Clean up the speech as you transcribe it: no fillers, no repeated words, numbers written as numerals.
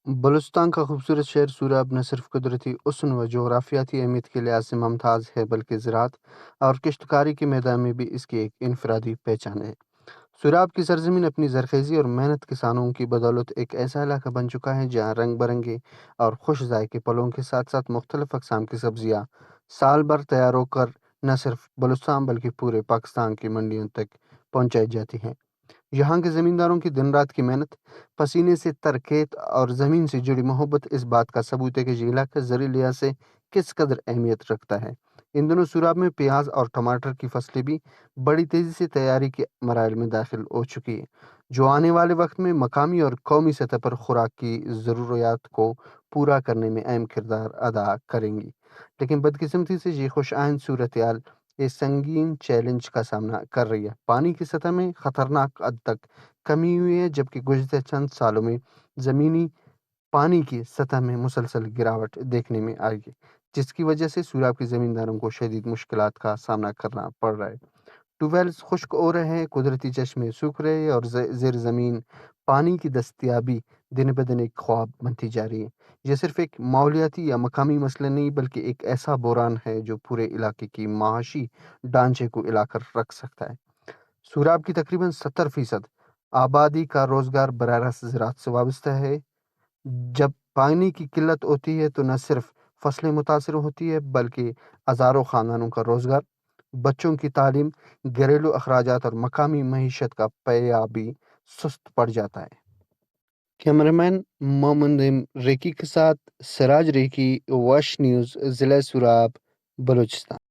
بلوچستان کا خوبصورت شہر سوراب نہ صرف قدرتی حسن و جغرافیاتی اہمیت کے لحاظ سے ممتاز ہے بلکہ زراعت اور کاشتکاری کے میدان میں بھی اس کی ایک انفرادی پہچان ہے۔ سوراب کی سرزمین اپنی زرخیزی اور محنت کسانوں کی بدولت ایک ایسا علاقہ بن چکا ہے جہاں رنگ برنگے اور خوش ذائقے پھلوں کے ساتھ ساتھ مختلف اقسام کی سبزیاں سال بھر تیار ہو کر نہ صرف بلوچستان بلکہ پورے پاکستان کی منڈیوں تک پہنچائی جاتی ہیں۔ یہاں کے زمینداروں کی دن رات کی محنت، پسینے سے تر کھیت اور زمین سے جڑی محبت اس بات کا ثبوت ہے کہ یہ علاقہ زرعی لحاظ سے کس قدر اہمیت رکھتا ہے۔ ان دنوں سوراب میں پیاز اور ٹماٹر کی فصلیں بھی بڑی تیزی سے تیاری کے مراحل میں داخل ہو چکی ہے، جو آنے والے وقت میں مقامی اور قومی سطح پر خوراک کی ضروریات کو پورا کرنے میں اہم کردار ادا کریں گی۔ لیکن بدقسمتی سے یہ خوش آئند صورتحال ایک سنگین چیلنج کا سامنا کر رہی ہے۔ پانی کی سطح میں خطرناک حد تک کمی ہوئی ہے، جبکہ گزشتہ چند سالوں میں زمینی پانی کی سطح میں مسلسل گراوٹ دیکھنے میں آئی ہے، جس کی وجہ سے سوراب کے زمینداروں کو شدید مشکلات کا سامنا کرنا پڑ رہا ہے۔ ٹیوب ویلز خشک ہو رہے ہیں، قدرتی چشمے سوکھ رہے ہیں اور زیر زمین پانی کی دستیابی دن بدن ایک خواب بنتی جا رہی ہے۔ یہ صرف ایک ماحولیاتی یا مقامی مسئلہ نہیں بلکہ ایک ایسا بحران ہے جو پورے علاقے کی معاشی ڈھانچے کو ہلا کر رکھ سکتا ہے۔ سوراب کی تقریباً 70% آبادی کا روزگار براہ راست زراعت سے وابستہ ہے۔ جب پانی کی قلت ہوتی ہے تو نہ صرف فصلیں متاثر ہوتی ہے بلکہ ہزاروں خاندانوں کا روزگار، بچوں کی تعلیم، گھریلو اخراجات اور مقامی معیشت کا پہیہ بھی سست پڑ جاتا ہے۔ کیمرامین محمد ریکی کے ساتھ سراج ریکی، واش نیوز، ضلع سوراب، بلوچستان۔